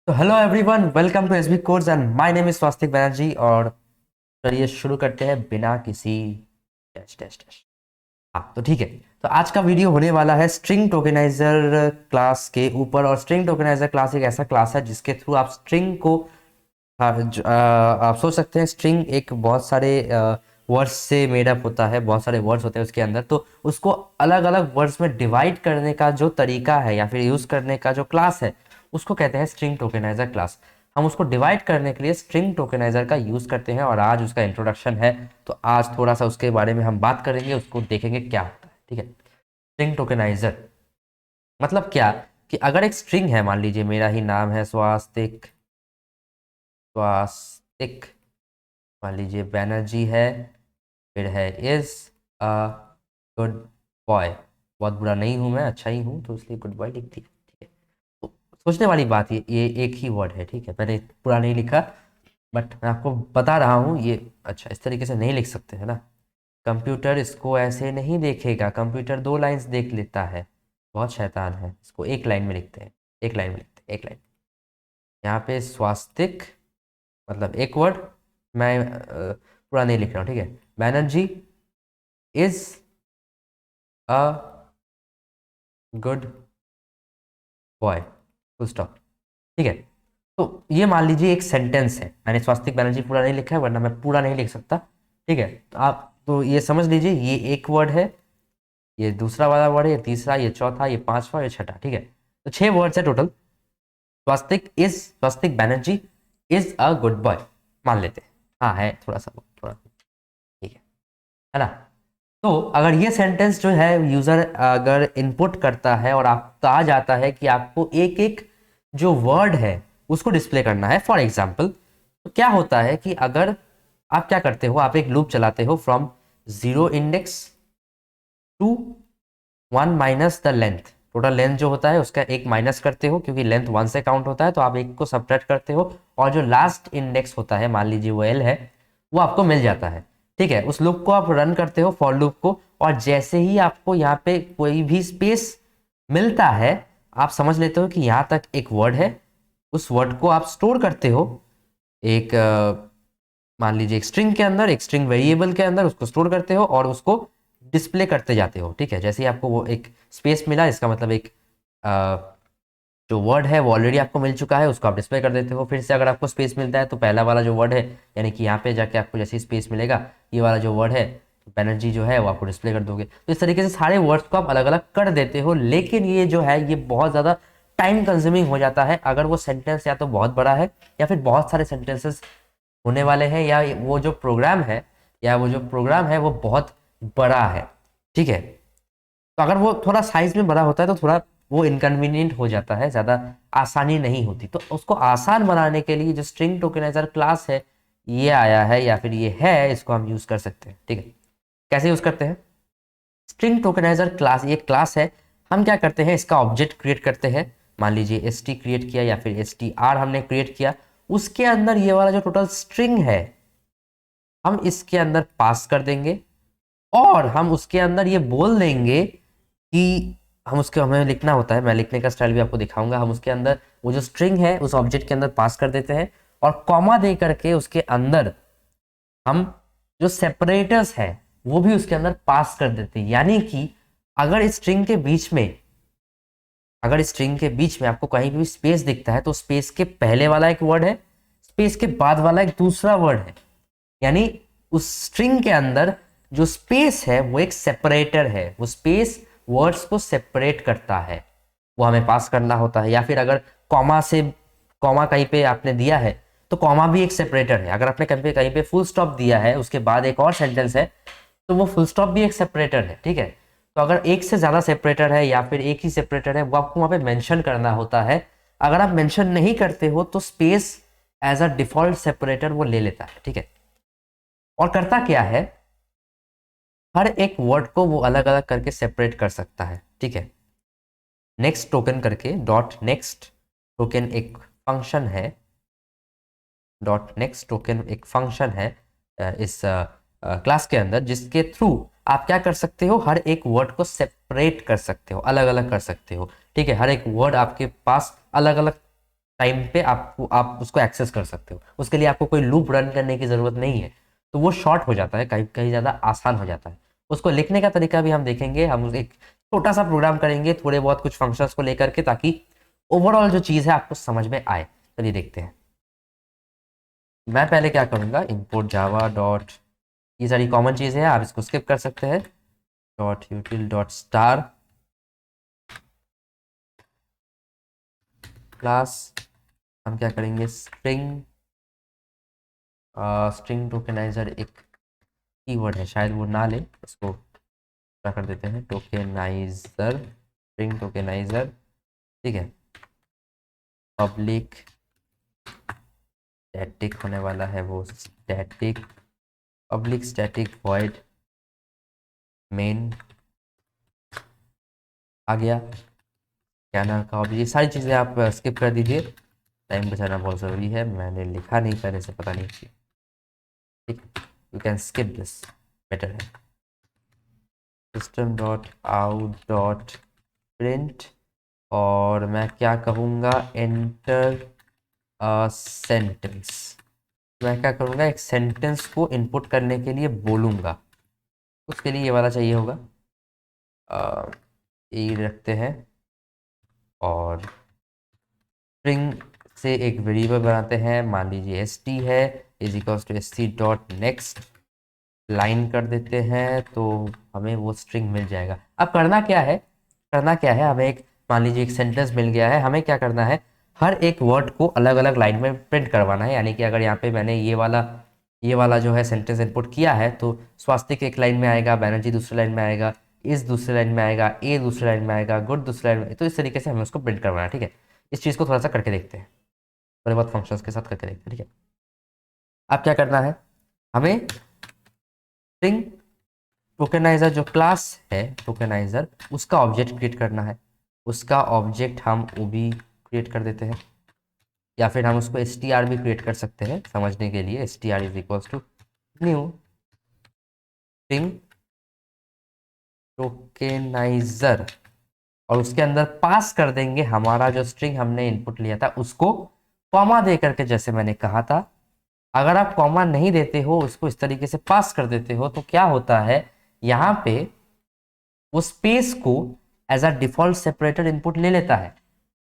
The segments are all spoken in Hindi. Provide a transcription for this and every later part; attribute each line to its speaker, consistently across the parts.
Speaker 1: तो hello everyone, welcome to SB course and my name is Swastik Banerjee. और चलिए शुरू करते हैं बिना किसी टेस्ट टेस्ट टेस्ट। हाँ तो ठीक है। तो आज का वीडियो होने वाला है स्ट्रिंग टोकेनाइजर क्लास के ऊपर। और स्ट्रिंग टोकेनाइजर क्लास एक ऐसा क्लास है जिसके थ्रू आप स्ट्रिंग को आप सोच सकते हैं स्ट्रिंग एक बहुत सारे वर्ड्स से मेड अप होता है, बहुत सारे वर्ड्स होते हैं उसके अंदर। तो उसको अलग अलग वर्ड्स में डिवाइड करने का जो तरीका है या फिर यूज़ करने का जो क्लास है उसको कहते हैं स्ट्रिंग टोकेनाइजर क्लास। हम उसको डिवाइड करने के लिए स्ट्रिंग टोकेनाइजर का यूज़ करते हैं और आज उसका इंट्रोडक्शन है। तो आज थोड़ा सा उसके बारे में हम बात करेंगे, उसको देखेंगे क्या होता है। ठीक है, स्ट्रिंग टोकेनाइजर मतलब क्या कि अगर एक स्ट्रिंग है, मान लीजिए मेरा ही नाम है स्वास्तिक, स्वास्तिक, मान लीजिए बैनर्जी है, फिर है इज अ गुड बॉय। बहुत बुरा नहीं हूं मैं, अच्छा ही हूं, तो इसलिए गुड बॉय लिख दिया। ठीक है, तो सोचने वाली बात ये एक ही वर्ड है। ठीक है, मैंने पूरा नहीं लिखा, बट मैं आपको बता रहा हूँ ये। अच्छा, इस तरीके से नहीं लिख सकते है ना, कंप्यूटर इसको ऐसे नहीं देखेगा, कंप्यूटर दो लाइंस देख लेता है, बहुत शैतान है। इसको एक लाइन में लिखते हैं, एक लाइन में लिखते हैं, एक लाइन। यहाँ पे स्वास्तिक मतलब एक वर्ड, मैं पूरा नहीं लिख रहा हूँ। ठीक है, Banerjee is a good boy, full stop. ठीक है, तो ये मान लीजिए एक सेंटेंस है। मैंने स्वास्तिक बैनर्जी पूरा नहीं लिखा है वरना मैं पूरा नहीं लिख सकता। ठीक है, तो आप तो ये समझ लीजिए ये एक वर्ड है, ये दूसरा वाला वर्ड है, ये तीसरा, ये चौथा, ये पांचवा, ये छठा। ठीक है, तो 6 वर्ड्स है total. Swastik Banerjee is a good boy मान लेते हैं। हाँ है थोड़ा सा, थोड़ा। ठीक है ना। तो अगर ये सेंटेंस जो है यूजर अगर इनपुट करता है और आपको आ जाता है कि आपको एक एक जो वर्ड है उसको डिस्प्ले करना है, फॉर एग्जाम्पल, तो क्या होता है कि अगर आप क्या करते हो, आप एक लूप चलाते हो from 0 index to 1 - the length. Total length जो होता है उसका एक माइनस करते हो, क्योंकि लेंथ 1 से काउंट होता है, तो आप एक को सब्ट्रैक्ट करते हो और जो लास्ट इंडेक्स होता है, मान लीजिए वो एल है, वो आपको मिल जाता है। ठीक है, उस लूप को आप रन करते हो, फॉर लूप को, और जैसे ही आपको यहाँ पे कोई भी स्पेस मिलता है, आप समझ लेते हो कि यहाँ तक एक वर्ड है, उस वर्ड को आप स्टोर करते हो एक मान लीजिए एक स्ट्रिंग के अंदर, एक स्ट्रिंग वेरिएबल के अंदर उसको स्टोर करते हो और उसको डिस्प्ले करते जाते हो। ठीक है, जैसे ही आपको वो एक स्पेस मिला, इसका मतलब एक जो वर्ड है वो ऑलरेडी आपको मिल चुका है, उसको आप डिस्प्ले कर देते हो। फिर से अगर आपको स्पेस मिलता है तो पहला वाला जो वर्ड है, यानी कि यहाँ पे जाके आपको जैसे स्पेस मिलेगा, ये वाला जो वर्ड है बैनर्जी जो है वो आपको डिस्प्ले कर दोगे। तो इस तरीके से सारे वर्ड्स को आप अलग अलग कर देते हो। लेकिन ये जो है ये बहुत ज़्यादा टाइम कंज्यूमिंग हो जाता है अगर वो सेंटेंस या तो बहुत बड़ा है या फिर बहुत सारे सेंटेंसेस होने वाले हैं, या वो जो प्रोग्राम है वो बहुत बड़ा है। ठीक है, तो अगर वो थोड़ा साइज में बड़ा होता है तो थोड़ा वो इनकन्वीनियंट हो जाता है, ज़्यादा आसानी नहीं होती। तो उसको आसान बनाने के लिए जो स्ट्रिंग टोकेनाइजर क्लास है ये आया है, या फिर ये है, इसको हम यूज़ कर सकते हैं। ठीक है, कैसे यूज़ करते हैं? स्ट्रिंग टोकेनाइजर क्लास ये क्लास है। हम क्या करते हैं, इसका ऑब्जेक्ट क्रिएट करते हैं। मान लीजिए एस टी क्रिएट किया या फिर एस टी आर हमने क्रिएट किया, उसके अंदर ये वाला जो टोटल स्ट्रिंग है हम इसके अंदर पास कर देंगे, और हम उसके अंदर ये बोल देंगे कि हम उसके हमें लिखना होता है, मैं लिखने का स्टाइल भी आपको दिखाऊंगा। हम उसके अंदर वो जो स्ट्रिंग है उस ऑब्जेक्ट के अंदर पास कर देते हैं, और कॉमा दे करके उसके अंदर हम जो सेपरेटर्स है वो भी उसके अंदर पास कर देते हैं। यानी कि अगर इस स्ट्रिंग के बीच में आपको कहीं भी स्पेस दिखता है तो स्पेस के पहले वाला एक वर्ड है, स्पेस के बाद वाला एक दूसरा वर्ड है। यानी उस स्ट्रिंग के अंदर जो स्पेस है वो एक सेपरेटर है, वो स्पेस वर्ड्स को सेपरेट करता है, वो हमें पास करना होता है। या फिर अगर कॉमा कहीं पे आपने दिया है तो कॉमा भी एक सेपरेटर है। अगर आपने कहीं पे फुल स्टॉप दिया है, उसके बाद एक और सेंटेंस है, तो वो फुल स्टॉप भी एक सेपरेटर है। ठीक है, तो अगर एक से ज्यादा सेपरेटर है या फिर एक ही सेपरेटर है, वो आपको वहां पे मेंशन करना होता है। अगर आप मेंशन नहीं करते हो तो space as a default separator वो ले लेता है। ठीक है, और करता क्या है, हर एक वर्ड को वो अलग अलग करके सेपरेट कर सकता है। ठीक है, नेक्स्ट टोकन करके, डॉट नेक्स्ट टोकन एक फंक्शन है, डॉट नेक्स्ट टोकन एक फंक्शन है इस क्लास के अंदर, जिसके थ्रू आप क्या कर सकते हो, हर एक वर्ड को सेपरेट कर सकते हो, अलग अलग कर सकते हो। ठीक है, हर एक वर्ड आपके पास अलग अलग टाइम पे आप उसको एक्सेस कर सकते हो। उसके लिए आपको कोई लूप रन करने की ज़रूरत नहीं है, तो वो शॉर्ट हो जाता है, कहीं कहीं ज़्यादा आसान हो जाता है। उसको लिखने का तरीका भी हम देखेंगे, हम एक छोटा सा प्रोग्राम करेंगे थोड़े बहुत कुछ फंक्शंस को लेकर के, ताकि ओवरऑल जो चीज़ है आपको समझ में आए। चलिए देखते हैं। मैं पहले क्या करूँगा, import java डॉट, ये सारी कॉमन चीज़ें हैं, आप इसको स्किप कर सकते हैं, डॉट यूटिल डॉट स्टार क्लास। हम क्या करेंगे, स्ट्रिंग टोकेनाइजर एक कीवर्ड है, शायद वो ना ले, इसको क्या कर देते हैं, टोकेनाइजर, स्ट्रिंग टोकेनाइजर, ठीक है। पब्लिक स्टैटिक होने वाला है वो, static public static void main आ गया। क्या नाम का ऑब्जेक्ट, ये सारी चीज़ें आप स्किप कर दीजिए, टाइम बचाना बहुत ज़रूरी है, मैंने लिखा नहीं पहले से, पता नहीं क्यों, ठीक, you can skip this, better है। System dot out dot print, और मैं क्या कहूँगा, एंटर सेंटेंस। मैं क्या करूँगा, एक सेंटेंस को इनपुट करने के लिए बोलूँगा, उसके लिए ये वाला चाहिए होगा, ये रखते हैं, और स्ट्रिंग से एक वेरिएबल बनाते हैं, मान लीजिए st है, is equals to st dot next line कर देते हैं, तो हमें वो स्ट्रिंग मिल जाएगा। अब करना क्या है, हमें एक, मान लीजिए एक सेंटेंस मिल गया है, हमें क्या करना है, हर एक वर्ड को अलग अलग लाइन में प्रिंट करवाना है। यानी कि अगर यहाँ पे मैंने ये वाला जो है सेंटेंस इनपुट किया है, तो स्वास्तिक एक लाइन में आएगा, बैनर्जी दूसरी लाइन में आएगा, इस दूसरी लाइन में आएगा, ए दूसरी लाइन में आएगा, गुड दूसरी लाइन में, तो इस तरीके से हमें उसको प्रिंट करवाना है, ठीक है। इस चीज़ को थोड़ा सा करके देखते हैं, थोड़े बहुत फंक्शंस के साथ करके देखते हैं, ठीक है। अब क्या करना है, हमें स्ट्रिंग टोकेनाइजर जो क्लास है टोकेनाइजर, उसका ऑब्जेक्ट क्रिएट करना है। उसका ऑब्जेक्ट हम ओबी क्रिएट कर देते हैं, या फिर हम उसको str भी क्रिएट कर सकते हैं समझने के लिए। str is equals to new string tokenizer, और उसके अंदर पास कर देंगे हमारा जो स्ट्रिंग हमने इनपुट लिया था उसको, कॉमा दे करके, जैसे मैंने कहा था। अगर आप कॉमा नहीं देते हो, उसको इस तरीके से पास कर देते हो, तो क्या होता है, यहाँ पे वो स्पेस को as a default separator input ले लेता है।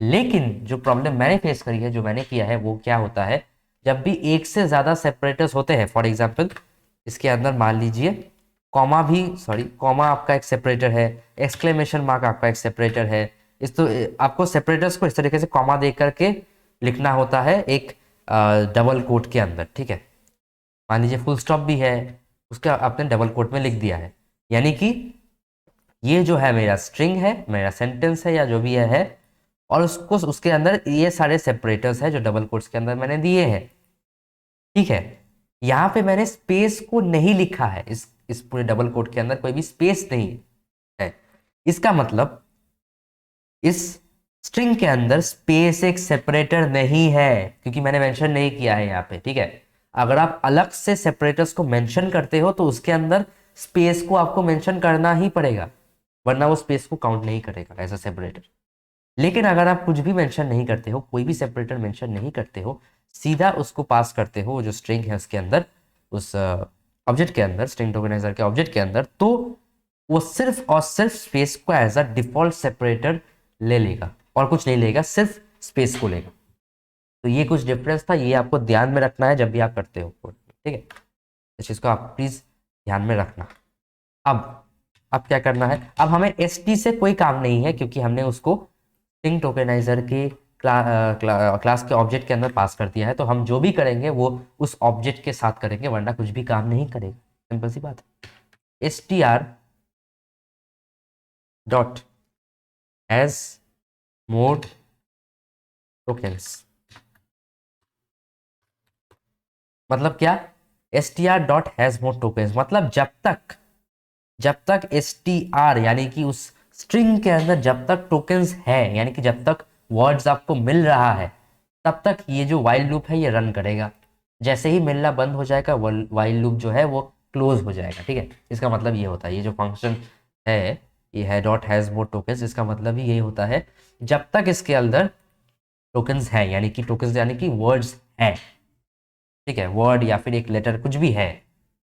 Speaker 1: लेकिन जो प्रॉब्लम मैंने फेस करी है, जो मैंने किया है, वो क्या होता है, जब भी एक से ज्यादा सेपरेटर्स होते हैं, फॉर एग्जाम्पल इसके अंदर मान लीजिए कॉमा भी, सॉरी, कॉमा आपका एक सेपरेटर है, एक्सक्लेमेशन मार्क आपका एक सेपरेटर है, इस तो आपको सेपरेटर्स को इस तरीके से कॉमा दे करके लिखना होता है एक डबल कोट के अंदर, ठीक है। मान लीजिए फुल स्टॉप भी है, उसका आपने डबल कोट में लिख दिया है, यानी कि ये जो है मेरा स्ट्रिंग है, मेरा सेंटेंस है, या जो भी है, और उसको उसके अंदर ये सारे सेपरेटर्स है जो डबल कोट्स के अंदर मैंने दिए हैं, ठीक है। यहाँ पे मैंने स्पेस को नहीं लिखा है, इस पूरे डबल कोट के अंदर कोई भी स्पेस नहीं है। इसका मतलब इस स्ट्रिंग के अंदर स्पेस एक सेपरेटर नहीं है, क्योंकि मैंने मेंशन नहीं किया है यहाँ पे, ठीक है। अगर आप अलग से सेपरेटर्स को मेंशन करते हो, तो उसके अंदर स्पेस को आपको मेंशन करना ही पड़ेगा, वरना वो स्पेस को काउंट नहीं करेगा एज अ सेपरेटर। लेकिन अगर आप कुछ भी मेंशन नहीं करते हो, कोई भी सेपरेटर मेंशन नहीं करते हो, सीधा उसको पास करते हो जो स्ट्रिंग है उसके अंदर, उस ऑब्जेक्ट के अंदर, स्ट्रिंग टोकेनाइजर के ऑब्जेक्ट के अंदर, तो वो सिर्फ और सिर्फ स्पेस को एज अ डिफॉल्ट सेपरेटर ले लेगा, और कुछ नहीं लेगा, सिर्फ स्पेस को लेगा। तो ये कुछ डिफरेंस था, ये आपको ध्यान में रखना है जब भी आप करते हो कोड, ठीक है। इस चीज़ को आप प्लीज ध्यान में रखना। अब क्या करना है, अब हमें st से कोई काम नहीं है, क्योंकि हमने उसको स्ट्रिंग टोकेनाइजर के क्लास के ऑब्जेक्ट के अंदर पास कर दिया है। तो हम जो भी करेंगे वो उस ऑब्जेक्ट के साथ करेंगे, वरना कुछ भी काम नहीं करेगा, सिंपल सी बात है। str dot has more tokens, मतलब क्या, str dot has more tokens, मतलब जब तक str यानी कि उस स्ट्रिंग के अंदर जब तक टोकेंस है, यानी कि जब तक वर्ड्स आपको मिल रहा है, तब तक ये जो वाइल लूप है ये रन करेगा। जैसे ही मिलना बंद हो जाएगा, वाइल लूप जो है वो क्लोज हो जाएगा, ठीक है। इसका मतलब ये होता है, ये जो फंक्शन है, ये है डॉट हैज मोड टोकेंस, इसका मतलब ही यही होता है, जब तक इसके अंदर टोकन्स हैं, यानी कि टोकन्स यानी कि वर्ड्स हैं, ठीक है, वर्ड या फिर एक लेटर कुछ भी है,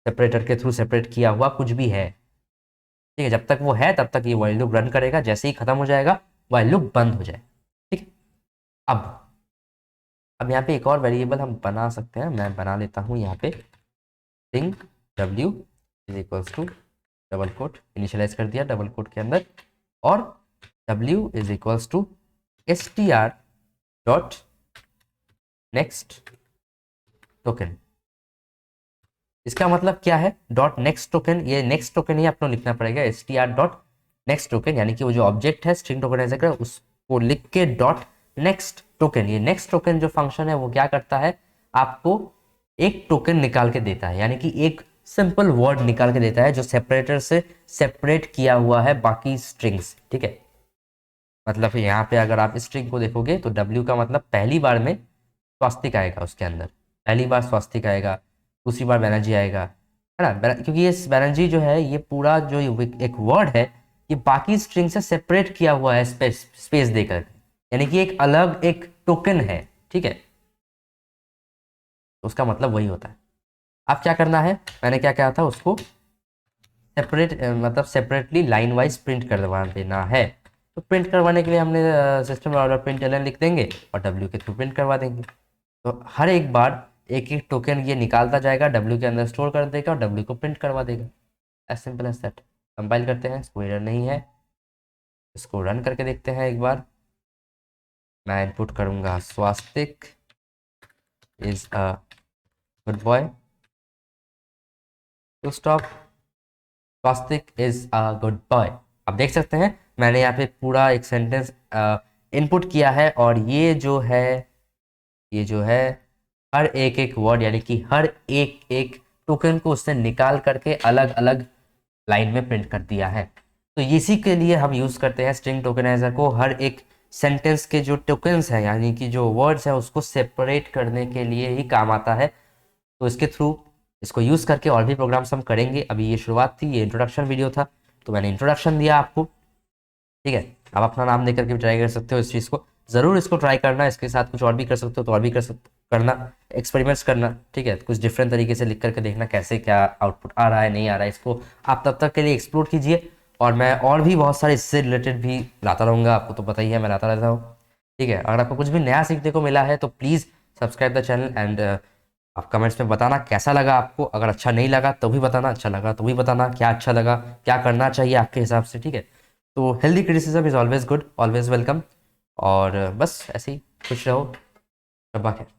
Speaker 1: सेपरेटर के थ्रू सेपरेट किया हुआ कुछ भी है, ठीक है, जब तक वो है तब तक ये वाइल लूप रन करेगा, जैसे ही खत्म हो जाएगा वाइल लूप बंद हो जाए, ठीक है। अब यहाँ पे एक और वेरिएबल हम बना सकते हैं, मैं बना लेता हूँ यहाँ पे string w is equals to double quote, initialise कर दिया डबल कोट के अंदर, और w is equals to str dot next token. इसका मतलब क्या है, डॉट नेक्स्ट टोकन, ये नेक्स्ट टोकन ही आपको लिखना पड़ेगा, str डॉट नेक्स्ट टोकन, यानी कि वो जो ऑब्जेक्ट है स्ट्रिंग टोकनाइजर का उसको लिख के डॉट नेक्स्ट टोकन। ये नेक्स्ट टोकन जो फंक्शन है वो क्या करता है, आपको एक टोकन निकाल के देता है, यानी कि एक सिंपल वर्ड निकाल के देता है जो सेपरेटर से सेपरेट किया हुआ है बाकी स्ट्रिंग्स, ठीक है। मतलब यहाँ पे अगर आप स्ट्रिंग को देखोगे तो W का मतलब पहली बार में स्वास्तिक आएगा, उसके अंदर पहली बार स्वास्तिक आएगा, दूसरी बार बैनर्जी आएगा, है ना, क्योंकि ये बैनर्जी जो है ये पूरा जो एक वर्ड है ये बाकी स्ट्रिंग से सेपरेट किया हुआ है स्पेस देकर, यानी कि एक अलग एक टोकन है, ठीक है, तो उसका मतलब वही होता है। अब क्या करना है, मैंने क्या कहा था, उसको सेपरेट मतलब सेपरेटली लाइन वाइज प्रिंट करवा देना है। तो प्रिंट करवाने के लिए हमने सिस्टम ऑर्डर प्रिंट एलन लिख देंगे और W के थ्रू प्रिंट करवा देंगे। तो हर एक बार एक एक टोकन ये निकालता जाएगा, W के अंदर स्टोर कर देगा और W को प्रिंट करवा देगा, as simple as that. Compile करते हैं, कोई एरर नहीं है, इसको रन करके देखते हैं एक बार। मैं इनपुट करूँगा Swastik is a good boy, to stop, Swastik is a good boy. आप देख सकते हैं मैंने यहाँ पे पूरा एक सेंटेंस इनपुट किया है, और ये जो है हर एक एक वर्ड यानी कि हर एक एक टोकन को उसने निकाल करके अलग अलग लाइन में प्रिंट कर दिया है। तो इसी के लिए हम यूज़ करते हैं स्ट्रिंग टोकनाइजर को, हर एक सेंटेंस के जो टोकन्स हैं यानी कि जो वर्ड्स हैं उसको सेपरेट करने के लिए ही काम आता है। तो इसके थ्रू इसको यूज़ करके और भी प्रोग्राम्स हम करेंगे। अभी ये शुरुआत थी, ये इंट्रोडक्शन वीडियो था, तो मैंने इंट्रोडक्शन दिया आपको, ठीक है। आप अपना नाम देकर के भी ट्राई कर सकते हो इस चीज़ को, ज़रूर इसको ट्राई करना, इसके साथ कुछ और भी कर सकते हो तो और भी करना, एक्सपेरिमेंट्स करना, ठीक है, कुछ डिफरेंट तरीके से लिख करके देखना कैसे क्या आउटपुट आ रहा है नहीं आ रहा है, इसको आप तब तक के लिए एक्सप्लोर कीजिए। और मैं और भी बहुत सारे इससे रिलेटेड भी लाता रहूँगा, आपको तो पता ही है मैं लाता रहता हूँ, ठीक है। अगर आपको कुछ भी नया सीखने को मिला है तो please subscribe the channel, and आप कमेंट्स में बताना कैसा लगा आपको, अगर अच्छा नहीं लगा तो भी बताना, अच्छा लगा तो भी बताना, क्या अच्छा लगा, क्या करना चाहिए आपके हिसाब से, ठीक है। तो healthy criticism is always good, always welcome, और बस ऐसे ही खुश रहो, शब्बा खैर।